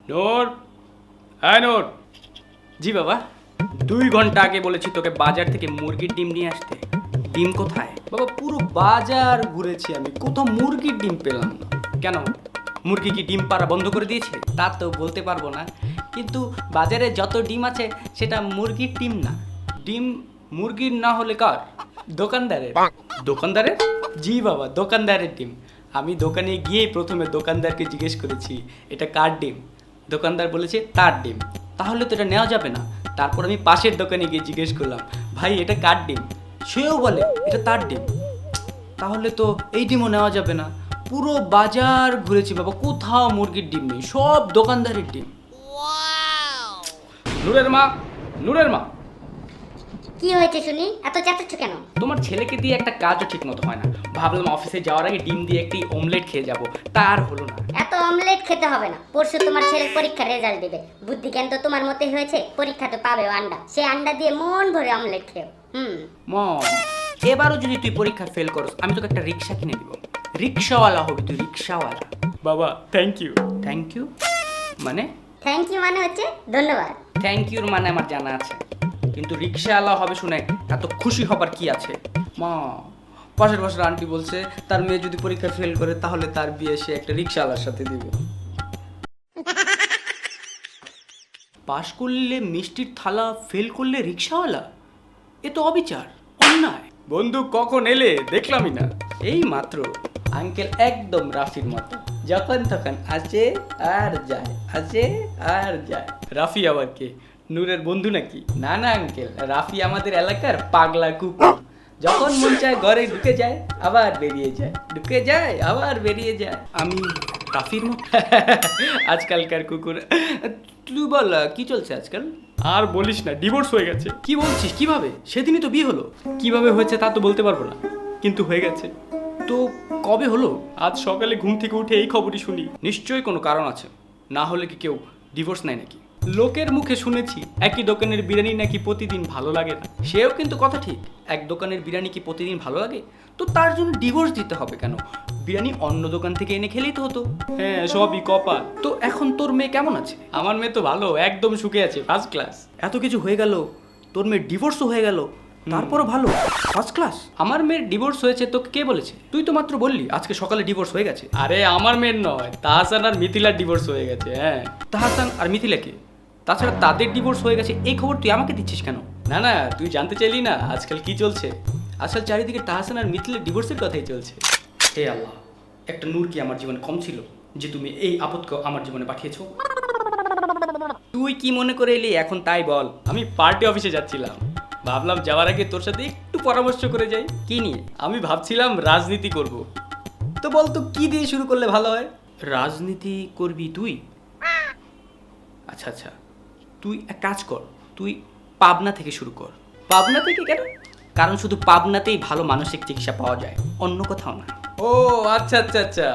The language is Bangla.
নূর, হ্যাঁ নূর। জি বাবা। 2 ঘন্টা আগে বলেছি তোকে বাজার থেকে মুরগির ডিম নিয়ে আসতে। ডিম কোথায়? বাবা পুরো বাজার ঘুরেছি আমি, কোথাও মুরগির ডিম পেলাম না। কেন, মুরগি কি ডিম পাড়া বন্ধ করে দিয়েছে? তা তো বলতে পারবো না, কিন্তু বাজারে যত ডিম আছে সেটা মুরগির ডিম না। ডিম মুরগির না হলে কার? দোকানদারের। দোকানদারের? জি বাবা, দোকানদারের ডিম। আমি দোকানে গিয়ে প্রথমে দোকানদারকে জিজ্ঞেস করেছি এটা কার ডিম। দোকানদার বলেছে তার ডিম। তাহলে তো এটা নেওয়া যাবে না। তারপর আমি পাশের দোকানে গিয়ে জিজ্ঞেস করলাম ভাই এটা কার ডিম। সেও বলে এটা তার ডিম। তাহলে তো এই ডিমও নেওয়া যাবে না। পুরো বাজার ঘুরেছি বাবা, কোথাও মুরগির ডিম নেই, সব দোকানদারের ডিম। নূরের মা, নূরের মা, কি হয়েছে শুনি? এত চেঁচাচ্ছ কেন? তোমার ছেলেকে দিয়ে একটা কাজও ঠিক মতো হয় না। ভাবলাম অফিসে যাওয়ার আগে ডিম দিয়ে একটি অমলেট খেয়ে যাব, তার হলো না। এত অমলেট খেতে হবে না। পরশু তোমার ছেলের পরীক্ষার রেজাল্ট দিবে। বুদ্ধি জ্ঞান তো তোমার মতোই হয়েছে। পরীক্ষাতে পাবে আন্ডা, সেই আন্ডা দিয়ে মন ভরে অমলেট খেও। মম, এবারও যদি তুই পরীক্ষা ফেল করস আমি তোকে একটা রিক্সা কিনে দিব। রিক্সাওয়ালা হবি তুই, রিক্সাওয়ালা। বাবা থ্যাংক ইউ। থ্যাংক ইউ মানে? থ্যাংক ইউ মানে হচ্ছে ধন্যবাদ। থ্যাংক ইউর মানে আমার জানা আছে, কিন্তু রিক্সাওয়ালা হবে শুনে এত খুশি হবার কি আছে? মা, পাশের পাশের আন্টি বলছে তার মেয়ে যদি পরীক্ষা ফেল করে তাহলে তার বিয়ে সে একটা রিক্সাওয়ালার সাথে দিবে। পাশ করলে মিষ্টির থালা, ফেল করলে রিক্সাওয়ালা? এ তো অবিচার, অন্যায়। বন্ধু কখন এলে দেখলামই না। এই মাত্র। আঙ্কেল একদম রাফির মতো, যখন তখন আসে আর যায়, আসে আর যায়। রাফি আবার কে, নূরের বন্ধু নাকি? না না আঙ্কেল, রাফি আমাদের এলাকার পাগলা কুকুর। যখন মন চায় ঘরে ঢুকে যায় আবার বেরিয়ে যায়, ঢুকে যায় আবার বেরিয়ে যায়। আমি রাফির মতো? আজকালকার কুকুর। তুই বল কি চলছে আজকাল? আর বলিস না, ডিভোর্স হয়ে গেছে। কি বলছিস, কিভাবে? সেদিনই তো বিয়ে হলো। কিভাবে হয়েছে তা তো বলতে পারবো না, কিন্তু হয়ে গেছে। তো কবে হলো? আজ সকালে ঘুম থেকে উঠে এই খবরই শুনি। নিশ্চয়ই কোনো কারণ আছে, না হলে কি কেউ ডিভোর্স নেয় নাকি? লোকের মুখে শুনেছি একই দোকানের বিরিয়ানি নাকি প্রতিদিন ভালো লাগে না। সেও কিন্তু কথা ঠিক। এক দোকানের বিরিয়ানি কি প্রতিদিন ভালো লাগে? তো তার জন্য ডিভোর্স দিতে হবে কেন? বিরিয়ানি অন্য দোকান থেকে এনে খেলেই তো হতো। হ্যাঁ, সবই কপাল। তো এখন তোর মেয়ে কেমন আছে? আমার মেয়ে তো ভালো, একদম সুখে আছে, ফার্স্ট ক্লাস। এত কিছু হয়ে গেল, তোর মেয়ের ডিভোর্সও হয়ে গেল, তারপরও ভালো, ফার্স্ট ক্লাস। আমার মেয়ের ডিভোর্স হয়েছে তোকে কে বলেছে? তুই তো মাত্র বললি আজকে সকালে ডিভোর্স হয়ে গেছে। আরে আমার মেয়ের নয়, তাহসান আর মিথিলার ডিভোর্স হয়ে গেছে। হ্যাঁ। তাহসান আর মিথিলাকে? তাছাড়া তাদের ডিভোর্স হয়ে গেছে, এই খবর তুই আমাকে দিচ্ছিস কেন? না না, তুই জানতে চাইলি না আজকাল কি চলছে? আজকাল চারিদিকে তাহসান আর মিথিলার ডিভোর্সের কথাই চলছে। হে আল্লাহ, একটা নূর কি আমার জীবনে কম ছিল যে তুমি এই আপদকে আমার জীবনে পাঠিয়েছো? তুই কি মনে করে এলি এখন তাই বল। আমি পার্টি অফিসে যাচ্ছিলাম, ভাবলাম যাওয়ার আগে তোর সাথে একটু পরামর্শ করে যাই। কি নিয়ে? আমি ভাবছিলাম রাজনীতি করব। তো বল তো কি দিয়ে শুরু করলে ভালো হয়? রাজনীতি করবি তুই? আচ্ছা আচ্ছা, তুই এক কাজ কর, তুই পাবনা থেকে শুরু কর। পাবনা থেকে কেন? কারণ শুধু পাবনাতেই ভালো মানসিক চিকিৎসা পাওয়া যায়, অন্য কোথাও না। ও আচ্ছা আচ্ছা আচ্ছা,